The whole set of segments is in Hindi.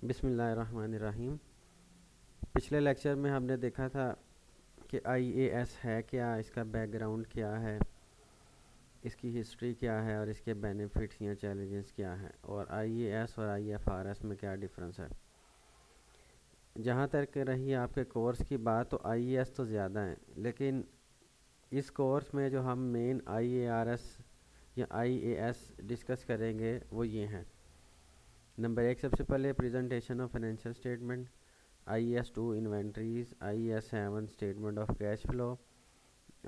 बिस्मिल्लाहिर्रहमानिर्रहीम। पिछले लेक्चर में हमने देखा था कि आईएएस है क्या, इसका बैकग्राउंड क्या है, इसकी हिस्ट्री क्या है और इसके बेनिफिट्स या चैलेंजेस क्या हैं, और आईएएस और आईएफआरएस में क्या डिफरेंस है। जहाँ तक रही आपके कोर्स की बात, तो आईएएस तो ज़्यादा हैं, लेकिन इस कोर्स में जो हम मेन आईएआरएस या आईएएस डिस्कस करेंगे वो ये हैं। नंबर 1 सबसे पहले presentation of financial statement, IAS 2 inventories, IAS 7 statement of cash flow,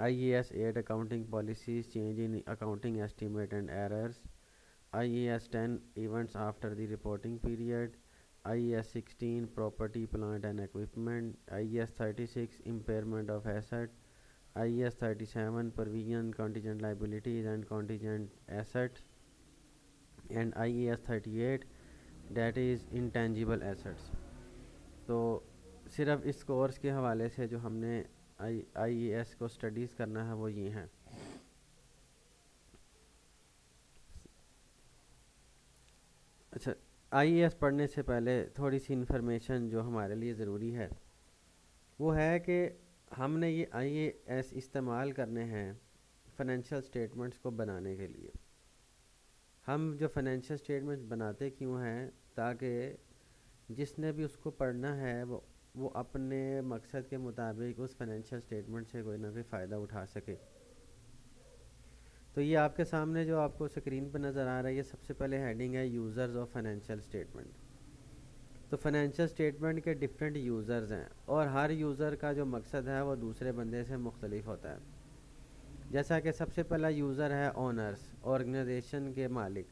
IAS 8 accounting policies, change in accounting estimate and errors, IAS 10 events after the reporting period, IAS 16 property plant and equipment, IAS 36 impairment of asset, IAS 37 provision contingent liabilities and contingent assets, and IAS 38 that is intangible assets. तो सिर्फ इस कोर्स के हवाले से जो हमने आईएएस को स्टडीज़ करना है वो ये हैं। अच्छा, आईएएस पढ़ने से पहले थोड़ी सी इन्फॉर्मेशन जो हमारे लिए ज़रूरी है वो है कि हमने ये आईएएस इस्तेमाल करने हैं फाइनेंशियल स्टेटमेंट्स को बनाने के लिए। हम जो फाइनेंशियल स्टेटमेंट्स बनाते क्यों हैं, ताकि जिसने भी उसको पढ़ना है वो अपने मकसद के मुताबिक उस फाइनेंशियल स्टेटमेंट से कोई ना कोई फ़ायदा उठा सके। तो ये आपके सामने जो आपको स्क्रीन पर नज़र आ रहा है, ये सबसे पहले हेडिंग है यूज़र्स ऑफ फाइनेंशियल स्टेटमेंट। तो फाइनेंशियल स्टेटमेंट के डिफरेंट यूज़र्स हैं और हर यूज़र का जो मकसद है वो दूसरे बंदे से मुख्तलिफ होता है। जैसा कि सबसे पहला यूज़र है ओनर्स, ऑर्गेनाइजेशन के मालिक।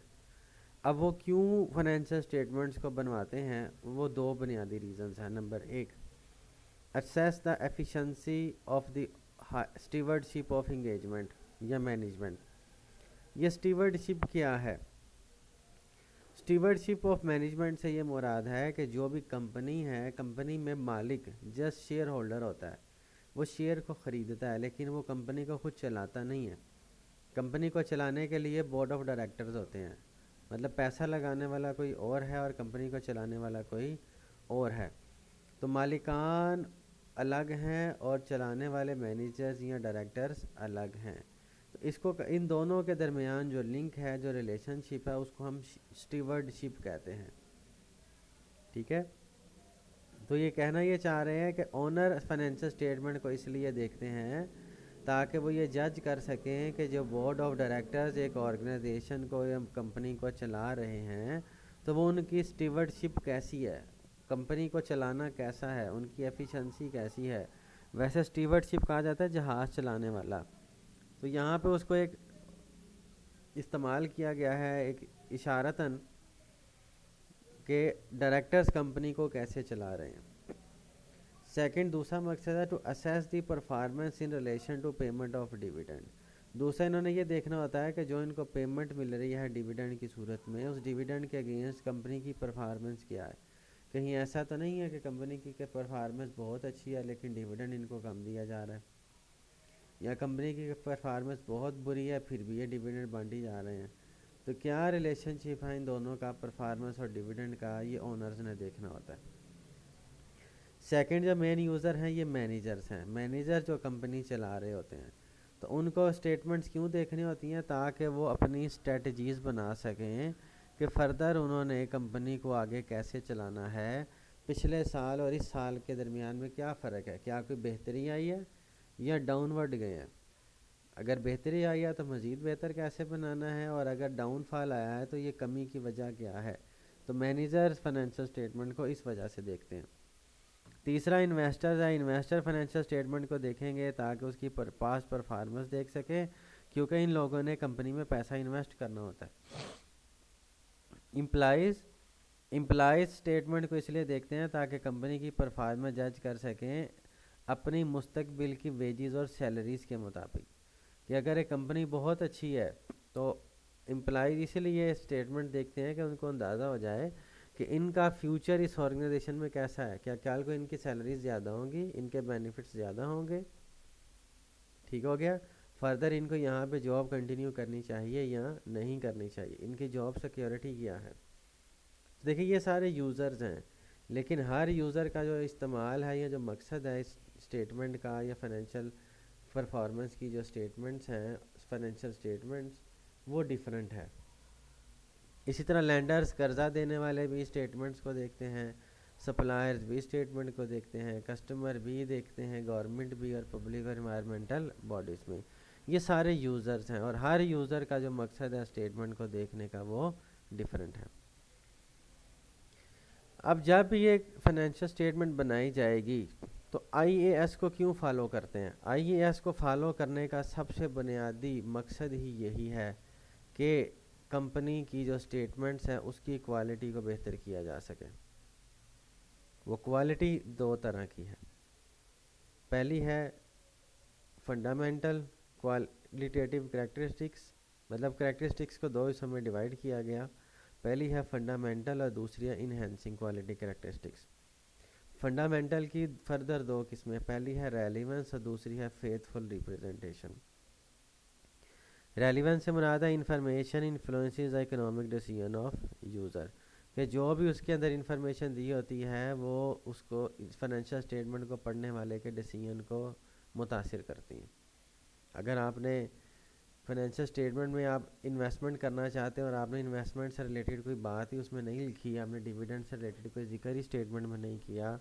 अब वो क्यों फाइनेंशियल स्टेटमेंट्स को बनवाते हैं, वो दो बुनियादी रीज़न्स हैं। Number 1, assess the efficiency of the stewardship of engagement या मैनेजमेंट। ये स्टीवर्डशिप क्या है? स्टीवर्डशिप ऑफ मैनेजमेंट से ये मुराद है कि जो भी कंपनी है, कंपनी में मालिक जस्ट शेयर होल्डर होता है, वो शेयर को ख़रीदता है, लेकिन वो कंपनी को खुद चलाता नहीं है। कंपनी को चलाने के लिए बोर्ड ऑफ डायरेक्टर्स होते हैं, मतलब पैसा लगाने वाला कोई और है और कंपनी को चलाने वाला कोई और है। तो मालिकान अलग हैं और चलाने वाले मैनेजर्स या डायरेक्टर्स अलग हैं। तो इसको इन दोनों के दरमियान जो लिंक है, जो रिलेशनशिप है, उसको हम स्टीवर्डशिप कहते हैं। ठीक है। तो ये कहना ये चाह रहे हैं कि ओनर फाइनेंशियल स्टेटमेंट को इसलिए देखते हैं ताकि वो ये जज कर सकें कि जो बोर्ड ऑफ डायरेक्टर्स एक ऑर्गेनाइजेशन को या कंपनी को चला रहे हैं, तो वो उनकी स्टीवर्डशिप कैसी है, कंपनी को चलाना कैसा है, उनकी एफिशिएंसी कैसी है। वैसे स्टीवर्डशिप कहा जाता है जहाज़ चलाने वाला। तो यहाँ पे उसको एक इस्तेमाल किया गया है एक इशारतन कि डायरेक्टर्स कंपनी को कैसे चला रहे हैं। सेकंड, दूसरा मकसद है to assess the performance in relation to payment of dividend. दूसरा इन्होंने ये देखना होता है कि जो इनको पेमेंट मिल रही है डिविडेंड की सूरत में, उस डिविडेंड के अगेंस्ट कंपनी की परफॉर्मेंस क्या है। कहीं ऐसा तो नहीं है कि कंपनी की परफॉर्मेंस बहुत अच्छी है लेकिन डिविडेंड इनको कम दिया जा रहा है, या कंपनी की परफॉर्मेंस बहुत बुरी है फिर भी ये डिविडेंड बांटी जा रहे हैं। तो क्या रिलेशनशिप है इन दोनों का, परफॉर्मेंस और डिविडेंड का, ये ओनर्स ने देखना होता है। सेकंड, जो मेन यूज़र हैं ये मैनेजर्स हैं। मैनेजर जो कंपनी चला रहे होते हैं, तो उनको स्टेटमेंट्स क्यों देखनी होती हैं, ताकि वो अपनी स्ट्रेटजीज़ बना सकें कि फ़र्दर उन्होंने कंपनी को आगे कैसे चलाना है। पिछले साल और इस साल के दरमियान में क्या फ़र्क है, क्या कोई बेहतरी आई है या डाउनवर्ड गए हैं। अगर बेहतरी आई है तो मज़ीद बेहतर कैसे बनाना है, और अगर डाउनफॉल आया है तो ये कमी की वजह क्या है। तो मैनेजर्स फाइनेंशियल स्टेटमेंट को इस वजह से देखते हैं। तीसरा, इन्वेस्टर्स है। इन्वेस्टर फाइनेंशियल स्टेटमेंट को देखेंगे ताकि उसकी पास्ट परफॉर्मेंस देख सके, क्योंकि इन लोगों ने कंपनी में पैसा इन्वेस्ट करना होता है। इम्प्लाइज स्टेटमेंट को इसलिए देखते हैं ताकि कंपनी की परफॉर्मेंस जज कर सकें अपनी मुस्तकबिल की वेजेस और सैलरीज़ के मुताबिक, कि अगर एक कंपनी बहुत अच्छी है तो एम्प्लॉयज़ इसलिए स्टेटमेंट देखते हैं कि उनको अंदाज़ा हो जाए कि इनका फ्यूचर इस ऑर्गेनाइजेशन में कैसा है, क्या कल को इनकी सैलरीज ज़्यादा होंगी, इनके बेनिफिट्स ज़्यादा होंगे। ठीक हो गया। फर्दर इनको यहाँ पे जॉब कंटिन्यू करनी चाहिए या नहीं करनी चाहिए, इनकी जॉब सिक्योरिटी क्या है। तो देखिए ये सारे यूज़र्स हैं। लेकिन हर यूज़र का जो इस्तेमाल है या जो मकसद है इस स्टेटमेंट का या फाइनेंशियल परफॉर्मेंस की जो स्टेटमेंट्स हैं, फाइनेंशियल स्टेटमेंट्स, वो डिफरेंट है। इसी तरह लैंडर्स कर्जा देने वाले भी स्टेटमेंट्स को देखते हैं, सप्लायर्स भी स्टेटमेंट को देखते हैं, कस्टमर भी देखते हैं, गवर्नमेंट भी, और पब्लिक और इन्वायरमेंटल बॉडीज़ में। ये सारे यूज़र्स हैं और हर यूज़र का जो मकसद है स्टेटमेंट को देखने का वो डिफरेंट है। अब जब ये फाइनेंशियल स्टेटमेंट बनाई जाएगी तो आईएएस को क्यों फॉलो करते हैं? आईएएस को फॉलो करने का सबसे बुनियादी मकसद ही यही है कि कंपनी की जो स्टेटमेंट्स हैं उसकी क्वालिटी को बेहतर किया जा सके। वो क्वालिटी दो तरह की है। पहली है फंडामेंटल क्वालिटेटिव कैरेक्टरिस्टिक्स, मतलब कैरेक्टरिस्टिक्स को दो हिस्सों में डिवाइड किया गया। पहली है फंडामेंटल और दूसरी है इनहेंसिंग क्वालिटी कैरेक्टरिस्टिक्स। फंडामेंटल की फर्दर दो किस्में, पहली है रेलिवेंस और दूसरी है फेथफुल रिप्रेजेंटेशन। रेलिवेंस से मुराद है information influences the economic decision of user, कि जो भी उसके अंदर इंफॉर्मेशन दी होती है वो उसको फाइनेंशियल स्टेटमेंट को पढ़ने वाले के डिसीजन को मुतासिर करती हैं। अगर आपने फाइनेंशियल स्टेटमेंट में आप इन्वेस्टमेंट करना चाहते हैं और आपने इन्वेस्टमेंट से रिलेटेड कोई बात ही उसमें नहीं लिखी, आपने डिविडेंड से रिलेटेड कोई जिक्र ही स्टेटमेंट में नहीं किया,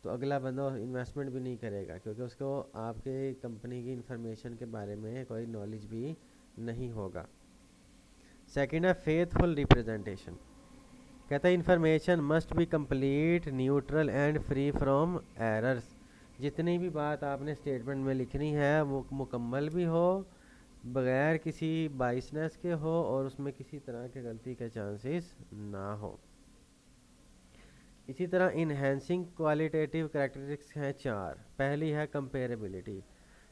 तो अगला बंदा इन्वेस्टमेंट भी नहीं करेगा, क्योंकि उसको आपके कंपनी की इंफॉर्मेशन के बारे में कोई नॉलेज भी नहीं होगा। सेकेंड है फेथफुल रिप्रेजेंटेशन। कहता है information must be complete, neutral and free from errors. जितनी भी बात आपने स्टेटमेंट में लिखनी है वो मुकम्मल भी हो, बगैर किसी बाइसनेस के हो, और उसमें किसी तरह के गलती के चांसेस ना हो। इसी तरह इन्हेंसिंग क्वालिटेटिव कैरेक्टरिस्टिक्स हैं चार। पहली है कंपेरेबिलिटी,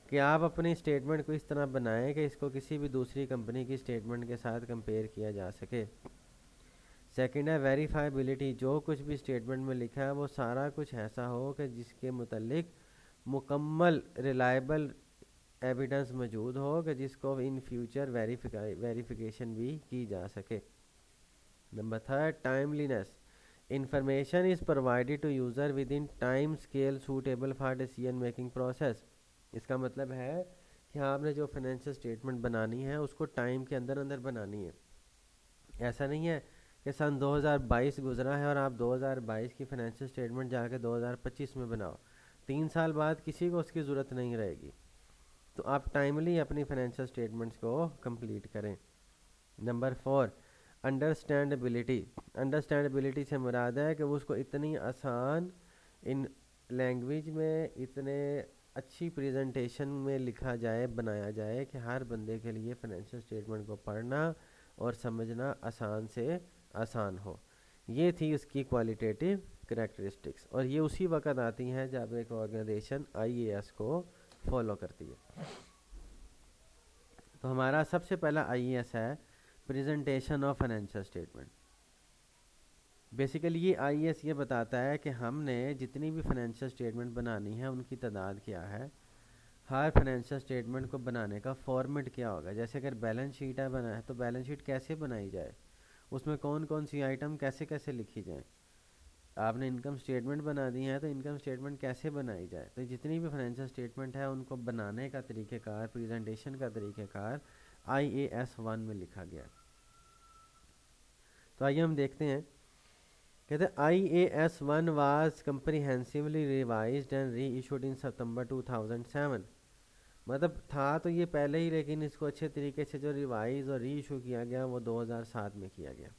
कि आप अपनी स्टेटमेंट को इस तरह बनाएं कि इसको किसी भी दूसरी कंपनी की स्टेटमेंट के साथ कंपेयर किया जा सके। सेकंड है वेरीफाइबिलिटी, जो कुछ भी स्टेटमेंट में लिखा है वो सारा कुछ ऐसा हो कि जिसके मुतल्लिक मुकम्मल रिलायबल एविडेंस मौजूद हो कि जिसको इन फ्यूचर वेरिफिकेशन भी की जा सके। Number third timeliness, information is provided to user within time scale suitable for decision making process. इसका मतलब है कि आपने जो फाइनेंशियल स्टेटमेंट बनानी है उसको टाइम के अंदर अंदर बनानी है। ऐसा नहीं है कि सन 2022 गुजरा है और आप 2022 की फाइनेंशियल स्टेटमेंट जाके 2025 में बनाओ, 3 साल बाद किसी को उसकी ज़रूरत नहीं रहेगी। तो आप टाइमली अपनी फाइनेंशियल स्टेटमेंट्स को कंप्लीट करें। Number 4 understandability. अंडरस्टैंडेबिलिटी से मुराद है कि वो उसको इतनी आसान इन लैंग्वेज में, इतने अच्छी प्रेजेंटेशन में लिखा जाए, बनाया जाए कि हर बंदे के लिए फाइनेंशियल स्टेटमेंट को पढ़ना और समझना आसान से आसान हो। ये थी उसकी क्वालिटेटिव करैक्टरिस्टिक्स, और ये उसी वक्त आती हैं जब एक ऑर्गेनाइजेशन आईएएस को फॉलो करती है। तो हमारा सबसे पहला आईएएस है presentation of financial statement. Basically ये आईएएस ये बताता है कि हमने जितनी भी फाइनेंशियल स्टेटमेंट बनानी है उनकी तादाद क्या है, हर फाइनेंशियल स्टेटमेंट को बनाने का फॉर्मेट क्या होगा। जैसे अगर बैलेंस शीट है बना है तो बैलेंस शीट कैसे बनाई जाए, उसमें कौन कौन सी आइटम कैसे कैसे लिखी जाए। आपने इनकम स्टेटमेंट बना दी है तो इनकम स्टेटमेंट कैसे बनाई जाए। तो जितनी भी फाइनेंशियल स्टेटमेंट है उनको बनाने का तरीक़ेकार, प्रेजेंटेशन का तरीक़ेकार IAS 1 में लिखा गया। तो आइए हम देखते हैं। कहते हैं IAS 1 was कम्प्रीहेंसिवली revised and re issued in सितंबर 2007। मतलब था तो ये पहले ही, लेकिन इसको अच्छे तरीके से जो रिवाइज और री इशू किया गया वो 2007 में किया गया,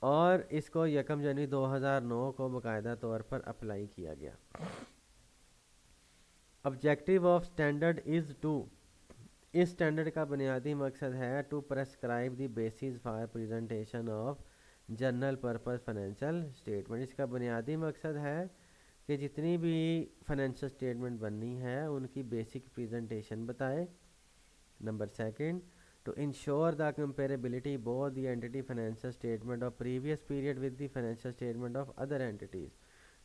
और इसको 1 जनवरी 2009 को बाकायदा तौर पर अप्लाई किया गया। Objective of standard is to, इस स्टैंडर्ड का बुनियादी मकसद है to prescribe the basis for presentation of general purpose financial statement. इसका बुनियादी मकसद है कि जितनी भी फाइनेंशियल स्टेटमेंट बननी है उनकी बेसिक प्रेजेंटेशन बताए। Number second, to ensure the comparability both the entity financial statement of previous period with the financial statement of other entities,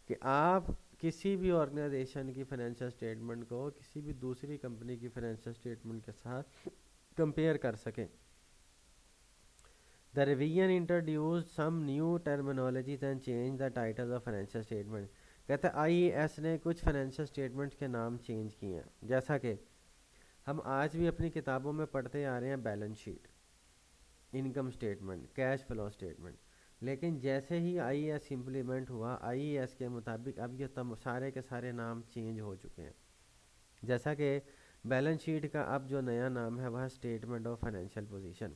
कि आप किसी भी ऑर्गेनाइजेशन की फाइनेंशियल स्टेटमेंट को किसी भी दूसरी कंपनी की फाइनेंशियल स्टेटमेंट के साथ कंपेयर कर सकें। The revision introduce some new terminologies and change the title of financial statement. कहता है आईईएस ने कुछ फाइनेंशियल स्टेटमेंट्स के नाम चेंज किए हैं, जैसा कि हम आज भी अपनी किताबों में पढ़ते आ रहे हैं balance sheet, income statement, cash flow statement. लेकिन जैसे ही आईईएस इम्प्लीमेंट हुआ, आईईएस के मुताबिक अब ये सारे के सारे नाम चेंज हो चुके हैं। जैसा कि बैलेंस शीट का अब जो नया नाम है वह स्टेटमेंट ऑफ फाइनेंशियल पोजीशन।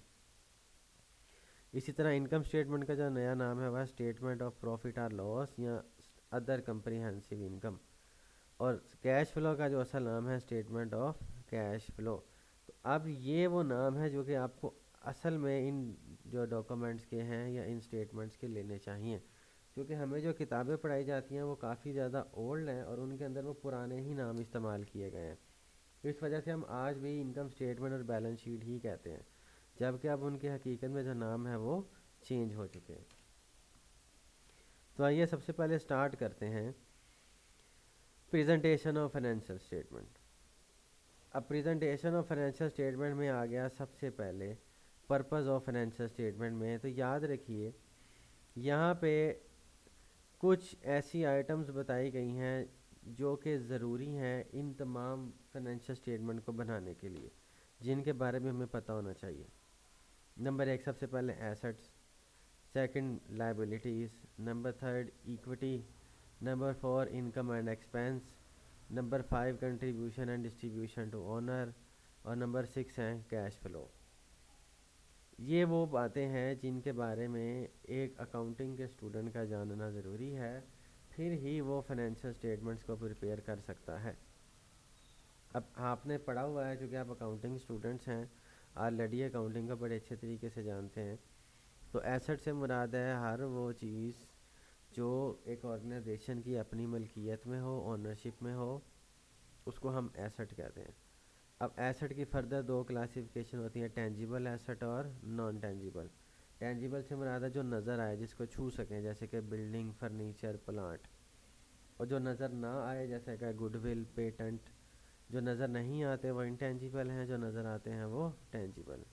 इसी तरह इनकम स्टेटमेंट का जो नया नाम है वह स्टेटमेंट ऑफ प्रॉफिट और लॉस या अदर कंप्रीहेंसिव इनकम। और कैश फ्लो का जो असल नाम है स्टेटमेंट ऑफ कैश फ्लो। तो अब ये वो नाम है जो कि आपको असल में इन जो डॉक्यूमेंट्स के हैं या इन स्टेटमेंट्स के लेने चाहिए, क्योंकि हमें जो किताबें पढ़ाई जाती हैं वो काफ़ी ज़्यादा ओल्ड हैं और उनके अंदर वो पुराने ही नाम इस्तेमाल किए गए हैं। इस वजह से हम आज भी इनकम स्टेटमेंट और बैलेंस शीट ही कहते हैं, जबकि अब उनकी हकीकत में जो नाम है वो चेंज हो चुके हैं। तो आइए सबसे पहले स्टार्ट करते हैं प्रेजेंटेशन ऑफ फाइनेंशियल स्टेटमेंट। अब प्रेजेंटेशन ऑफ फाइनेंशियल स्टेटमेंट में आ गया सबसे पहले पर्पस ऑफ फाइनेंशियल स्टेटमेंट में। तो याद रखिए यहाँ पे कुछ ऐसी आइटम्स बताई गई हैं जो कि ज़रूरी हैं इन तमाम फाइनेंशियल स्टेटमेंट को बनाने के लिए, जिनके बारे में हमें पता होना चाहिए। नंबर 1 सबसे पहले assets, second liabilities, number 3 equity, number 4 income and expense, number 5 contribution and distribution to owner, और नंबर 6 है कैश फ्लो। ये वो बातें हैं जिनके बारे में एक अकाउंटिंग के स्टूडेंट का जानना ज़रूरी है, फिर ही वो फाइनेंशियल स्टेटमेंट्स को प्रिपेयर कर सकता है। अब आपने पढ़ा हुआ है, क्योंकि आप अकाउंटिंग स्टूडेंट्स हैं, ऑलरेडी अकाउंटिंग को बड़े अच्छे तरीके से जानते हैं। तो एसेट से मुराद है हर वो चीज़ जो एक ऑर्गेनाइजेशन की अपनी मलकियत में हो, ओनरशिप में हो, उसको हम एसेट कहते हैं। अब एसेट की फर्दर दो क्लासिफिकेशन होती है, टेंजिबल एसेट और नॉन टेंजिबल। टेंजिबल से मुराद है जो नज़र आए, जिसको छू सकें, जैसे कि बिल्डिंग, फर्नीचर, प्लांट। और जो नज़र ना आए जैसे कि गुडविल, पेटेंट। जो नज़र नहीं आते वो इंटेंजिबल हैं, जो नज़र आते हैं वो टेंजिबल।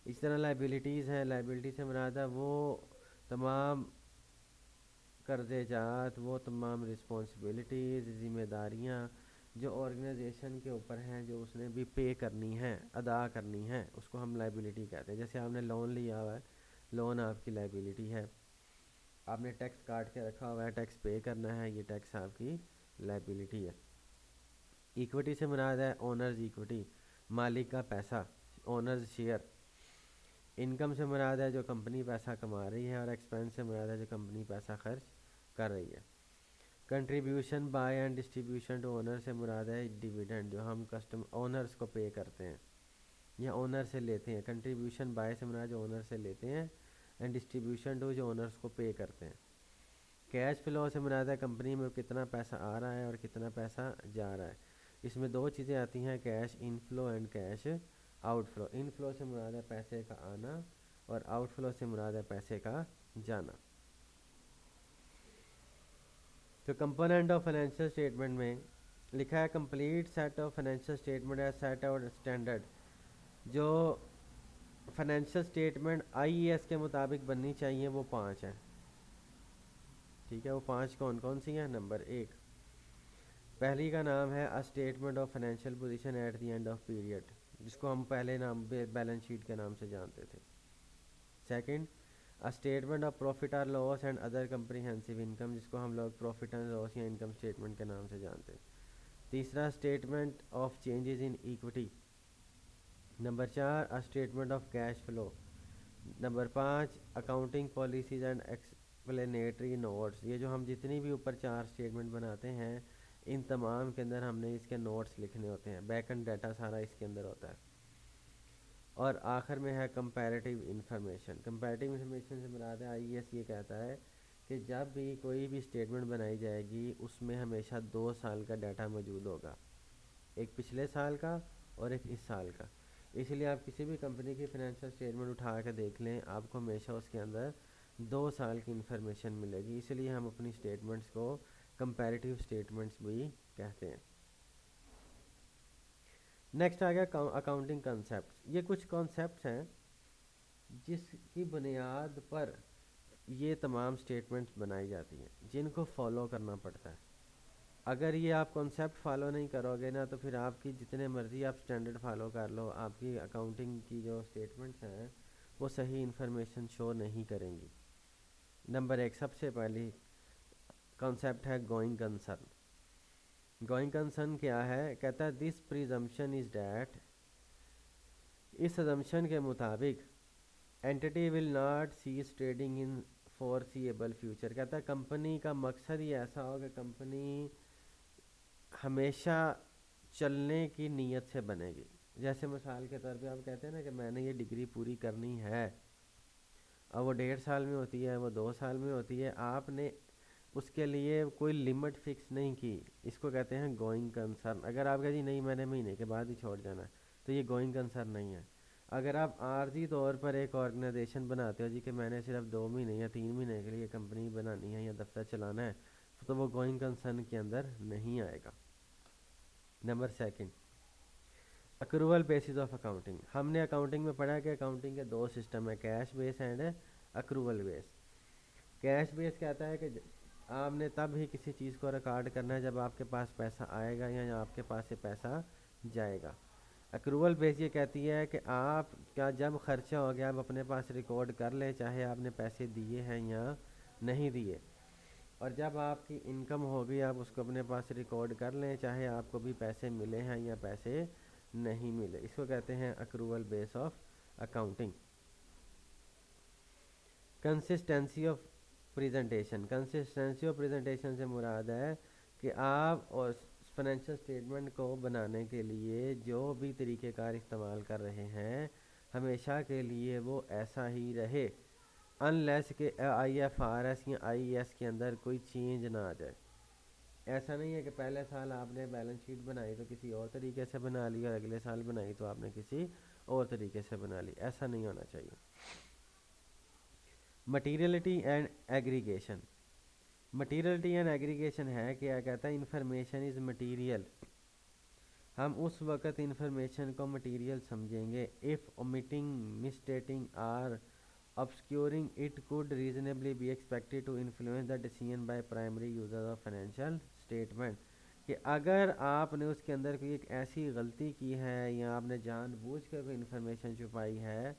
इस तरह लाइबिलिटीज़ हैं, लाइबिलिटी से मुराद है वो तमाम कर्जे जात, वो तमाम रिस्पॉन्सिबिलिटीज़, ज़िम्मेदारियाँ जो ऑर्गेनाइजेशन के ऊपर हैं, जो उसने भी पे करनी है, अदा करनी है, उसको हम लाइबिलिटी कहते हैं। जैसे आपने लोन लिया हुआ है, लोन आपकी लाइबिलिटी है। आपने टैक्स काट के रखा हुआ है, टैक्स पे करना है, ये टैक्स आपकी लाइबिलिटी है। इक्विटी से मुराद है ओनर्स इक्विटी, मालिक का पैसा, ओनर्स शेयर। इनकम से मुराद है जो कंपनी पैसा कमा रही है, और एक्सपेंस से मुराद है जो कंपनी पैसा खर्च कर रही है। Contribution by and distribution to owner से मुराद है डिविडेंड, जो हम ओनर्स को पे करते हैं या ओनर से लेते हैं। कंट्रीब्यूशन बाय से मुराद जो ओनर से लेते हैं, एंड डिस्ट्रीब्यूशन टू जो ओनर्स को पे करते हैं। कैश फ्लो से मुराद है कंपनी में कितना पैसा आ रहा है और कितना पैसा जा रहा है। इसमें दो चीज़ें आती हैं, cash inflow and cash outflow. Inflow से मुराद है पैसे का आना, और आउटफ्लो से मुराद है पैसे का जाना। तो कंपोनेंट ऑफ फाइनेंशियल स्टेटमेंट में लिखा है complete set of financial statement है सेट आउट स्टैंडर्ड। जो फाइनेंशियल स्टेटमेंट आईईएस के मुताबिक बननी चाहिए वो 5 हैं। ठीक है, वो 5 कौन कौन सी हैं? नंबर 1, पहली का नाम है अ statement of financial position at the end of period, जिसको हम पहले नाम बैलेंस शीट के नाम से जानते थे। Second, a statement of profit और loss and other comprehensive income, जिसको हम लोग प्रॉफिट एंड लॉस या इनकम स्टेटमेंट के नाम से जानते हैं। तीसरा, statement of changes in equity. Number 4, a statement of cash flow. Number 5, accounting policies and explanatory notes. ये जो हम जितनी भी ऊपर 4 स्टेटमेंट बनाते हैं, इन तमाम के अंदर हमने इसके नोट्स लिखने होते हैं, बैक एंड डाटा सारा इसके अंदर होता है। और आखिर में है कंपैरेटिव इंफॉर्मेशन। कंपैरेटिव इंफॉर्मेशन से मुराद है आईईएस ये कहता है कि जब भी कोई भी स्टेटमेंट बनाई जाएगी उसमें हमेशा 2 साल का डाटा मौजूद होगा, एक पिछले साल का और एक इस साल का। इसलिए आप किसी भी कंपनी की फाइनेंशियल स्टेटमेंट उठा कर देख लें, आपको हमेशा उसके अंदर 2 साल की इंफॉर्मेशन मिलेगी। इसलिए हम अपनी स्टेटमेंट्स को कंपैरेटिव स्टेटमेंट्स भी कहते हैं। नेक्स्ट आ गया अकाउंटिंग कॉन्सेप्ट्स। ये कुछ कॉन्सेप्ट्स हैं जिसकी बुनियाद पर ये तमाम स्टेटमेंट्स बनाई जाती हैं जिनको फॉलो करना पड़ता है। अगर ये आप कॉन्सेप्ट फॉलो नहीं करोगे ना तो फिर आपकी जितने मर्जी आप स्टैंडर्ड फॉलो कर लो, आपकी अकाउंटिंग की जो स्टेटमेंट्स हैं वो सही इन्फॉर्मेशन शो नहीं करेंगी। नंबर एक, सबसे पहली कॉन्सेप्ट है गोइंग कंसर्न। गोइंग कंसर्न क्या है? कहता है दिस प्रिजम्पशन इज डैट, इस अजम्पशन के मुताबिक entity will not cease trading in foreseeable future. कहता है कंपनी का मकसद ही ऐसा हो कि कंपनी हमेशा चलने की नीयत से बनेगी। जैसे मिसाल के तौर पे आप कहते हैं ना कि मैंने ये डिग्री पूरी करनी है, अब वो 1.5 साल में होती है, वो 2 साल में होती है, आपने उसके लिए कोई लिमिट फिक्स नहीं की, इसको कहते हैं गोइंग कंसर्न। अगर आप कहें जी नहीं मैंने महीने के बाद ही छोड़ जाना है, तो ये गोइंग कंसर्न नहीं है। अगर आप आर्जी तौर पर एक ऑर्गेनाइजेशन बनाते हो जी कि मैंने सिर्फ 2 महीने या 3 महीने के लिए कंपनी बनानी है या दफ्तर चलाना है, तो वो गोइंग कंसर्न के अंदर नहीं आएगा। Number second, accrual basis of accounting. हमने अकाउंटिंग में पढ़ा कि अकाउंटिंग के 2 सिस्टम है, cash base and accrual base. Cash base कहता है कि आपने तब ही किसी चीज़ को रिकॉर्ड करना है जब आपके पास पैसा आएगा या आपके पास से पैसा जाएगा। अक्रूवल बेस ये कहती है कि आप क्या जब खर्चा हो गया आप अपने पास रिकॉर्ड कर लें, चाहे आपने पैसे दिए हैं या नहीं दिए, और जब आपकी इनकम होगी आप उसको अपने पास रिकॉर्ड कर लें, चाहे आपको भी पैसे मिले हैं या पैसे नहीं मिले। इसको कहते हैं accrual base of accounting. Consistency of presentation. Consistency of presentation से मुराद है कि आप और फाइनेंशियल स्टेटमेंट को बनाने के लिए जो भी तरीक़ेकार इस्तेमाल कर रहे हैं हमेशा के लिए वो ऐसा ही रहे, अनलेस के IFRS या IAS के अंदर कोई चेंज ना आ जाए। ऐसा नहीं है कि पहले साल आपने बैलेंस शीट बनाई तो किसी और तरीके से बना ली और अगले साल बनाई तो आपने किसी और तरीके से बना ली, ऐसा नहीं होना चाहिए। Materiality and aggregation. Materiality and aggregation है क्या? कहता है इंफॉर्मेशन इज़ मटीरियल। हम उस वक़्त इंफॉर्मेशन को मटीरियल समझेंगे if omitting, misstating or obscuring it could reasonably be expected to influence the decision by primary users of financial statement। कि अगर आपने उसके अंदर कोई एक ऐसी गलती की है या आपने जानबूझकर कोई इन्फॉर्मेशन छुपाई है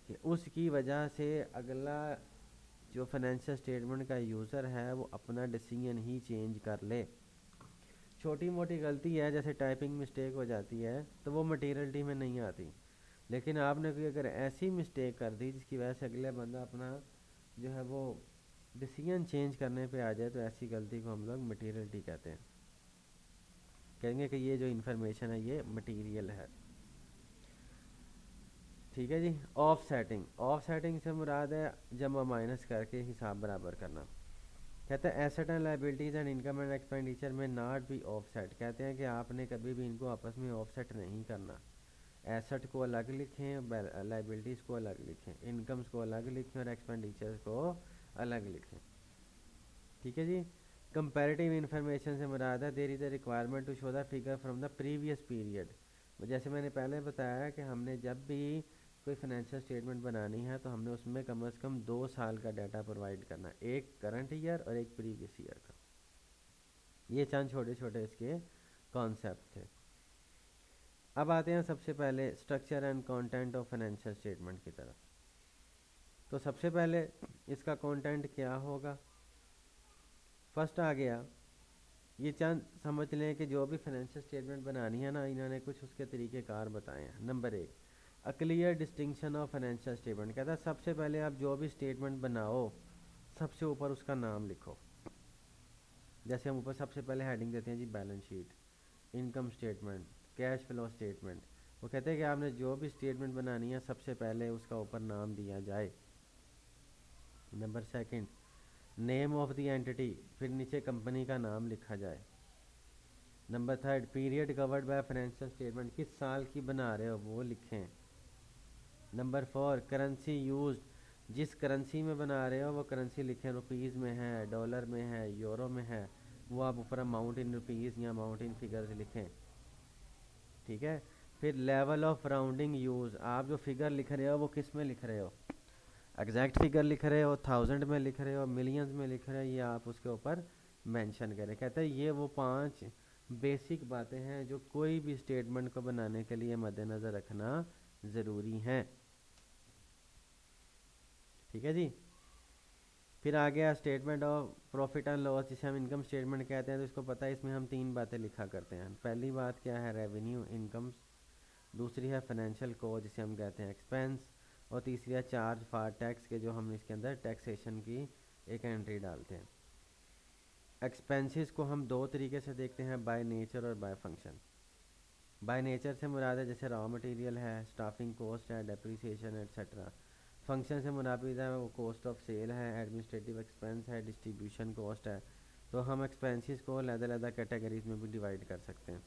कि उसकी वजह से अगला जो फाइनेंशियल स्टेटमेंट का यूज़र है वो अपना डिसीजन ही चेंज कर ले। छोटी मोटी गलती है जैसे टाइपिंग मिस्टेक हो जाती है तो वो मटीरियलिटी में नहीं आती, लेकिन आपने कोई अगर ऐसी मिस्टेक कर दी जिसकी वजह से अगले बंदा अपना जो है वो डिसीजन चेंज करने पे आ जाए तो ऐसी गलती को हम लोग मटीरियलिटी कहते हैं। कहेंगे कि ये जो इन्फॉर्मेशन है ये मटीरियल है। ठीक है जी। Offsetting. ऑफ सेटिंग से मुराद है जमा माइनस करके हिसाब बराबर करना। कहते हैं asset and liabilities and income and expenditure में नॉट बी ऑफ सेट। कहते हैं कि आपने कभी भी इनको आपस में ऑफ सेट नहीं करना। एसेट को अलग लिखें, लाइबिलिटीज़ को अलग लिखें, इनकम्स को अलग लिखें और एक्सपेंडिचर्स को अलग लिखें। ठीक है जी। कंपैरेटिव इन्फॉर्मेशन से मुराद है there is a requirement to show the figure from the previous period. जैसे मैंने पहले बताया कि हमने जब भी कोई फाइनेंशियल स्टेटमेंट बनानी है तो हमने उसमें कम से कम 2 साल का डाटा प्रोवाइड करना है, एक करंट ईयर और एक प्रीवियस ईयर का। ये चंद छोटे छोटे इसके कॉन्सेप्ट थे। अब आते हैं सबसे पहले structure and content of financial statement की तरफ। तो सबसे पहले इसका कंटेंट क्या होगा? फर्स्ट आ गया, ये चंद समझ लें कि जो भी फाइनेंशियल स्टेटमेंट बनानी है ना इन्होंने कुछ उसके तरीक़ेकार बताए हैं। नंबर एक, a clear distinction of financial statement. कहता है सबसे पहले आप जो भी स्टेटमेंट बनाओ सबसे ऊपर उसका नाम लिखो। जैसे हम ऊपर सबसे पहले हेडिंग देते हैं जी balance sheet, income statement, cash flow statement. वो कहते हैं कि आपने जो भी स्टेटमेंट बनानी है सबसे पहले उसका ऊपर नाम दिया जाए। Number second, name of the entity, फिर नीचे कंपनी का नाम लिखा जाए। Number third, period covered by financial statement, किस साल की बना रहे हो वो लिखें। नंबर फोर, करेंसी यूज, जिस करेंसी में बना रहे हो वो करेंसी लिखें, रुपीज़ में है, डॉलर में है, यूरो में है, वो आप ऊपर अमाउंट इन रुपीज़ या अमाउंट इन फिगर्स लिखें। ठीक है। फिर लेवल ऑफ राउंडिंग यूज़, आप जो फिगर लिख रहे हो वो किस में लिख रहे हो, एग्जैक्ट फिगर लिख रहे हो, 1000 में लिख रहे हो, मिलियंस में लिख रहे हो, ये आप उसके ऊपर मेंशन करें। कहते हैं ये वो 5 बेसिक बातें हैं जो कोई भी स्टेटमेंट को बनाने के लिए मद्देनज़र रखना ज़रूरी है। ठीक है जी। फिर आ गया statement of profit and loss, जिसे हम इनकम स्टेटमेंट कहते हैं। तो इसको पता है, इसमें हम 3 बातें लिखा करते हैं। पहली बात क्या है, रेवेन्यू इनकम्स। दूसरी है फाइनेंशियल कॉस्ट, जिसे हम कहते हैं एक्सपेंस। और तीसरी है चार्ज फॉर टैक्स, के जो हम इसके अंदर टैक्सेशन की एक एंट्री डालते हैं। एक्सपेंसेस को हम 2 तरीके से देखते हैं, बाय नेचर और बाय फंक्शन। बाय नेचर से मुराद है जैसे रॉ मटेरियल है, स्टाफिंग कॉस्ट है, डेप्रिसिएशन एट्सेट्रा। फंक्शन से मुनाबिद है वो कॉस्ट ऑफ सेल है, एडमिनिस्ट्रेटिव एक्सपेंस है, डिस्ट्रीब्यूशन कॉस्ट है। तो हम एक्सपेंसेस को अलग-अलग कैटेगरीज में भी डिवाइड कर सकते हैं।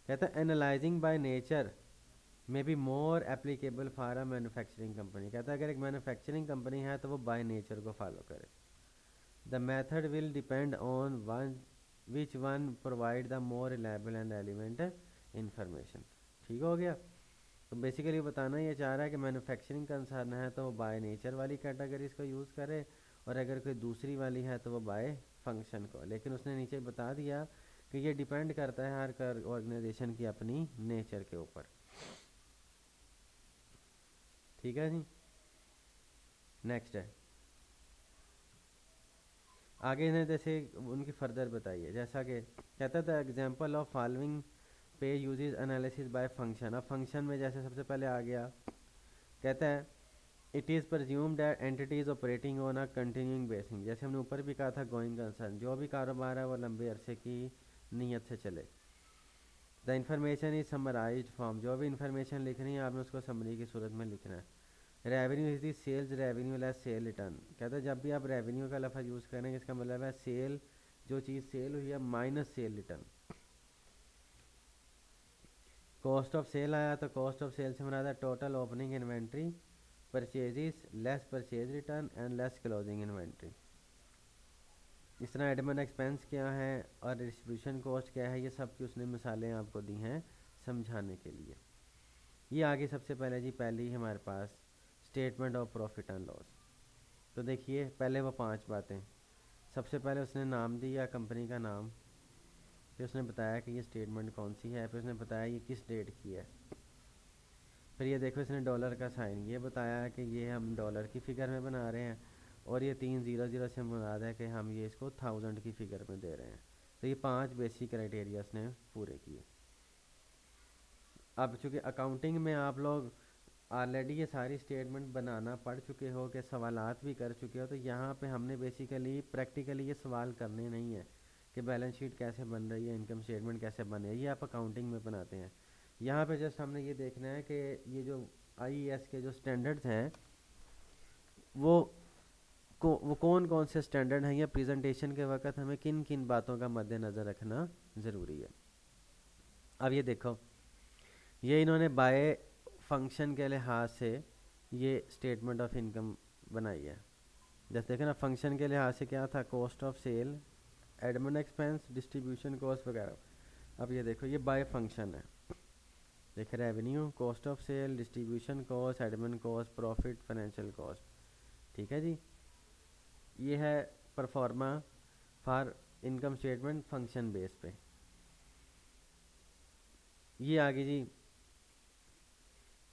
कहता है एनालाइजिंग बाय नेचर में be more applicable for a manufacturing company. कहता है अगर एक मैन्युफैक्चरिंग कंपनी है तो वो बाय नेचर को फॉलो करे। The method will depend on one which one provide the more reliable and relevant information. ठीक हो गया। तो बेसिकली बताना ये चाह रहा है कि मैन्युफैक्चरिंग कंसर्न है तो वो बाय नेचर वाली कैटेगरीज को यूज़ करे, और अगर कोई दूसरी वाली है तो वो बाय फंक्शन को। लेकिन उसने नीचे बता दिया कि ये डिपेंड करता है हर ऑर्गेनाइजेशन की अपनी नेचर के ऊपर। ठीक है जी। नेक्स्ट है आगे ने जैसे उनकी फर्दर बताइए, जैसा कि कहता था एग्जांपल ऑफ फॉलोइंग पे यूजेस एनालिसिस बाय फंक्शन। अब फंक्शन में जैसे सबसे पहले आ गया, कहता है it is presumed that entities operating on a continuing basis. जैसे हमने ऊपर भी कहा था गोइंग कंसर्न, जो भी कारोबार है वो लंबे अरसे की नीयत से चले। The information is summarised form, जो भी इंफॉर्मेशन लिखनी है आपने उसको समरी की सूरत में लिखना है। Revenue is the sales revenue less sale return. कहते हैं जब भी आप रेवेन्यू का लफ्ज़ यूज़ करेंगे इसका मतलब है सेल, जो चीज़ सेल हुई है minus sale return. Cost of sale आया तो कॉस्ट ऑफ सेल से मुराद है total opening inventory, purchases less purchase return and less closing inventory. इस तरह एडमिन एक्सपेंस क्या है और डिस्ट्रीब्यूशन कॉस्ट क्या है, ये सब की उसने मिसालें आपको दी हैं समझाने के लिए। ये आगे सबसे पहले जी पहली हमारे पास statement of profit and loss. तो देखिए पहले वो 5 बातें। सबसे पहले उसने नाम दिया कंपनी का नाम, फिर उसने बताया कि ये स्टेटमेंट कौन सी है, फिर उसने बताया ये किस डेट की है। फिर ये देखो इसने डॉलर का साइन ये बताया कि ये हम डॉलर की फ़िगर में बना रहे हैं, और ये 300 से मुराद है कि हम ये इसको 1000 की फ़िगर में दे रहे हैं। तो ये 5 बेसिक क्राइटेरिया उसने पूरे किए। अब चूँकि अकाउंटिंग में आप लोग ऑलरेडी ये सारी स्टेटमेंट बनाना पढ़ चुके हो, कि सवालात भी कर चुके हो, तो यहाँ पे हमने बेसिकली प्रैक्टिकली ये सवाल करने नहीं है कि बैलेंस शीट कैसे बन रही है, इनकम स्टेटमेंट कैसे बन रही है, ये आप अकाउंटिंग में बनाते हैं। यहाँ पे जस्ट हमने ये देखना है कि ये जो आईईएस के जो स्टैंडर्ड्स हैं वो वो कौन कौन से स्टैंडर्ड हैं, या प्रेजेंटेशन के वक्त हमें किन किन बातों का मद्देनज़र रखना ज़रूरी है। अब ये देखो, ये इन्होंने बाय फंक्शन के लिहाज से ये स्टेटमेंट ऑफ इनकम बनाई है। जैसे देखें ना, फंक्शन के लिहाज से क्या था, cost of sale, admin expense, distribution cost वगैरह। अब ये देखो ये बाय फंक्शन है। देखे revenue, cost of sale, distribution cost, admin cost, profit, financial cost. ठीक है जी। ये है proforma for income statement function base पे। ये आगे जी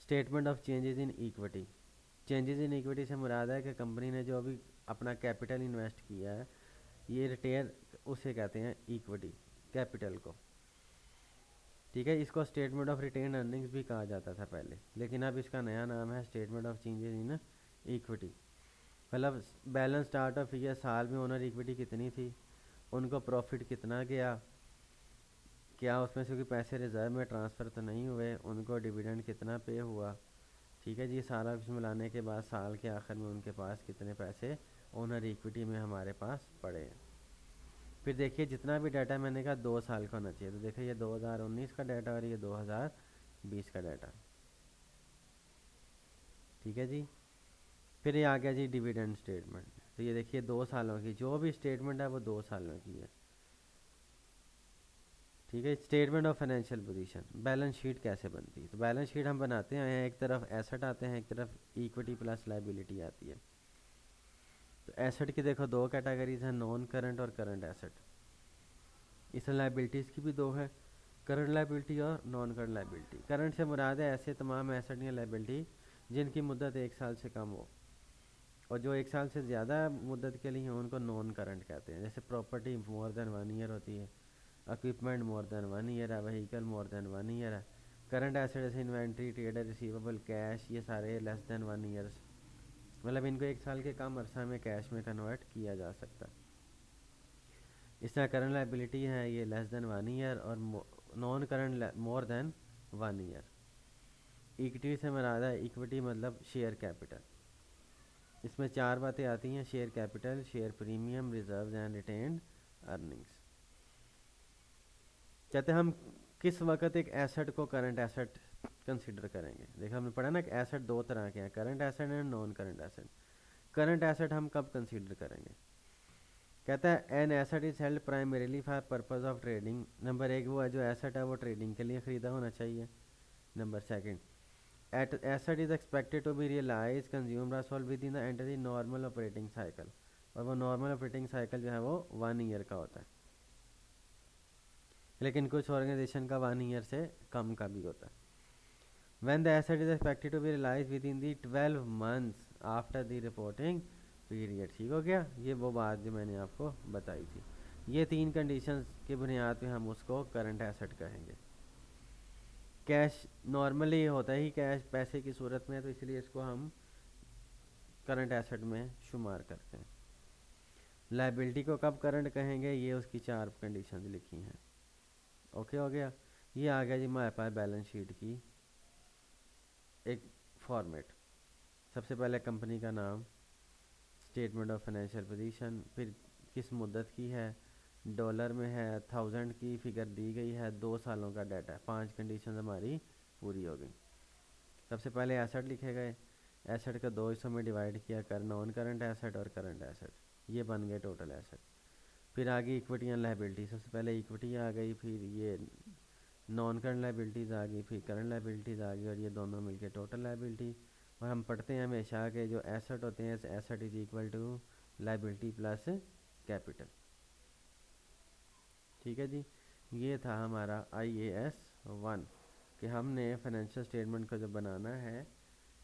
statement of changes in equity. Changes in equity से मुराद है कि कंपनी ने जो अभी अपना कैपिटल इन्वेस्ट किया है, ये रिटेन, उसे कहते हैं इक्विटी, कैपिटल को। ठीक है, इसको स्टेटमेंट ऑफ रिटेन अर्निंग्स भी कहा जाता था पहले, लेकिन अब इसका नया नाम है statement of changes in equity. मतलब बैलेंस स्टार्ट ऑफ ईयर, साल में ओनर इक्विटी कितनी थी, उनको प्रॉफिट कितना गया, क्या उसमें से कोई पैसे रिजर्व में ट्रांसफ़र तो नहीं हुए, उनको डिविडेंड कितना पे हुआ। ठीक है जी, सारा कुछ मिलाने के बाद साल के आखिर में उनके पास कितने पैसे ओनर इक्विटी में हमारे पास पड़े हैं। फिर देखिए जितना भी डाटा मैंने कहा 2 साल का होना चाहिए, तो देखिए ये 2019 का डाटा और ये 2020 का डाटा। ठीक है जी। फिर ये आ गया जी डिविडेंड स्टेटमेंट। तो ये देखिए 2 सालों की जो भी स्टेटमेंट है वो 2 सालों की है। ठीक है। Statement of financial position, balance sheet कैसे बनती है? तो बैलेंस शीट हम बनाते हैं, एक तरफ एसेट आते हैं, एक तरफ इक्विटी प्लस लाइबिलिटी आती है। तो एसेट की देखो दो कैटेगरीज हैं, नॉन करंट और करंट एसेट। इसमें लाइबिलिटीज़ की भी दो है, करंट लाइबिलिटी और नॉन करंट लाइबिलिटी। करंट से मुराद है ऐसे तमाम एसेट या लाइबिलिटी जिनकी मुद्दत 1 साल से कम हो, और जो 1 साल से ज़्यादा मुद्दत के लिए हैं उनको नॉन करंट कहते हैं। जैसे प्रॉपर्टी मोर देन 1 ईयर होती है, इक्विपमेंट मोर देन 1 ईयर है, व्हीकल मोर देन 1 ईयर है। करंट एसेट जैसे इन्वेंट्री, ट्रेड रिसीवेबल, कैश, ये सारे लेस देन 1 ईयर्स, मतलब इनको 1 साल के कम अरसा में कैश में कन्वर्ट किया जा सकता है। इस तरह करंट लाइबिलिटी है ये लेस देन 1 ईयर, और non current more than 1 year. Equity से मुराद है इक्विटी मतलब शेयर कैपिटल। इसमें 4 बातें आती हैं, share capital, share premium, reserve and retained earnings. कहते हैं हम किस वक्त एक एसेट को करंट एसेट कंसिडर करेंगे। देखो हमने पढ़ा ना कि एसेट दो तरह के हैं, current asset and non current asset. Current asset हम कब कंसिडर करेंगे? कहता है an asset is held primarily for purpose of trading. Number 1 वो है जो एसेट है वो ट्रेडिंग के लिए ख़रीदा होना चाहिए। Number 2 asset is expected to be realise consumed और sold within the enter the normal operating cycle, और वो नॉर्मल ऑपरेटिंग साइकिल जो है वो 1 ईयर का होता है, लेकिन कुछ ऑर्गेनाइजेशन का 1 ईयर से कम का भी होता है। When the asset is expected to be realized within the 12 months after the reporting period। ठीक हो गया, ये वो बात जो मैंने आपको बताई थी। ये 3 कंडीशंस की बुनियाद पे हम उसको करंट एसेट कहेंगे। कैश नॉर्मली होता ही कैश पैसे की सूरत में, तो इसलिए इसको हम करंट एसेट में शुमार करते हैं। लाइबिलिटी को कब करंट कहेंगे, ये उसकी 4 कंडीशंस लिखी हैं। ओके हो गया। ये आ गया जी हमारे पास बैलेंस शीट की एक फॉर्मेट। सबसे पहले कंपनी का नाम, स्टेटमेंट ऑफ फाइनेंशियल पोजीशन, फिर किस मुद्दत की है, डॉलर में है, 1000 की फिगर दी गई है, 2 सालों का डाटा, 5 कंडीशन हमारी पूरी हो गई। सबसे पहले एसेट लिखे गए, एसेट का 2 हिस्सों में डिवाइड किया कर, नॉन करंट एसेट और करंट एसेट, ये बन गए टोटल एसेट। फिर आगे इक्विटी एंड लाइबिलिटी, सबसे पहले इक्विटी आ गई, फिर ये नॉन करंट लाइबिलिटीज़ आ गई, फिर करंट लाइबिलिटीज़ आ गई, और ये दोनों मिलके टोटल लाइबिलिटी। और हम पढ़ते हैं हमेशा के जो एसेट होते हैं, asset is equal to liability plus capital. ठीक है जी, ये था हमारा IAS 1 कि हमने फाइनेंशियल स्टेटमेंट को जब बनाना है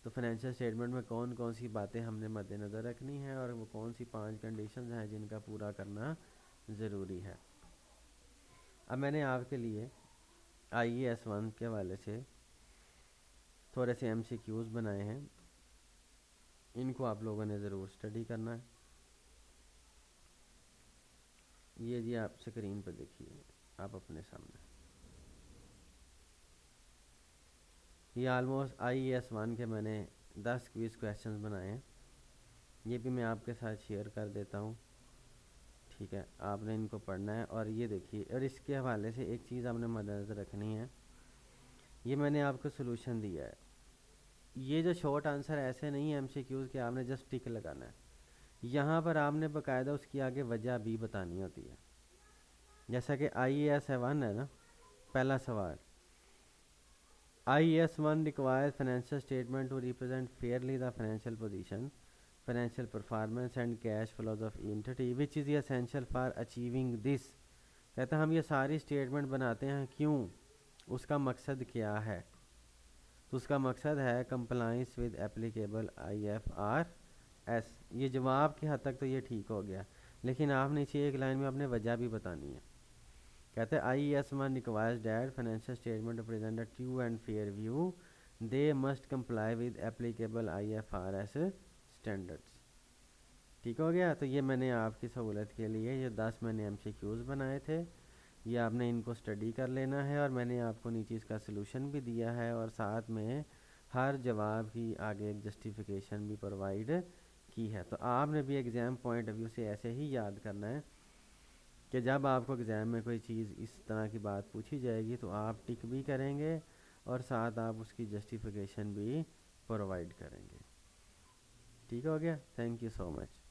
तो फाइनेंशियल स्टेटमेंट में कौन कौन सी बातें हमने मद्देनज़र रखनी है, और वो कौन सी 5 कंडीशंस हैं जिनका पूरा करना ज़रूरी है। अब मैंने आपके लिए IAS 1 के हवाले से थोड़े से MCQs बनाए हैं, इनको आप लोगों ने ज़रूर स्टडी करना है। ये जी आप स्क्रीन पर देखिए आप अपने सामने, ये ऑलमोस्ट IAS 1 के मैंने 10 क्विज़ क्वेश्चंस बनाए हैं, ये भी मैं आपके साथ शेयर कर देता हूँ। ठीक है, आपने इनको पढ़ना है। और ये देखिए, और इसके हवाले से एक चीज़ आपने मद्देनज़र रखनी है, ये मैंने आपको सोल्यूशन दिया है। ये जो शॉर्ट आंसर ऐसे नहीं है MCQs के आपने जस्ट टिक लगाना है, यहाँ पर आपने बाकायदा उसकी आगे वजह भी बतानी होती है। जैसा कि IAS 1 है ना, पहला सवाल, IAS 1 requires financial statement to represent fairly the financial position, financial performance and cash flows of entity which is essential for achieving this। कहता है हम ये सारी स्टेटमेंट बनाते हैं क्यों, उसका मकसद क्या है? तो उसका मकसद है कंप्लाइंस विद एप्लीकेबल IFRS। ये जवाब की हद तक तो ये ठीक हो गया, लेकिन आपने नीचे एक लाइन में अपने वजह भी बतानी है। कहते हैं IAS 1 requires that financial statement to present a true and fair view, they must comply with applicable IFRS standards. ठीक हो गया। तो ये मैंने आपकी सहूलत के लिए ये 10 मैंने MCQs बनाए थे, ये आपने इनको स्टडी कर लेना है, और मैंने आपको नीचे इसका सलूशन भी दिया है, और साथ में हर जवाब की आगे एक जस्टिफिकेशन भी प्रोवाइड की है। तो आपने भी एग्ज़ाम पॉइंट ऑफ व्यू से ऐसे ही याद करना है कि जब आपको एग्ज़ाम में कोई चीज़ इस तरह की बात पूछी जाएगी तो आप टिक भी करेंगे और साथ आप उसकी जस्टिफिकेशन भी प्रोवाइड करेंगे। ठीक हो गया, थैंक यू सो मच।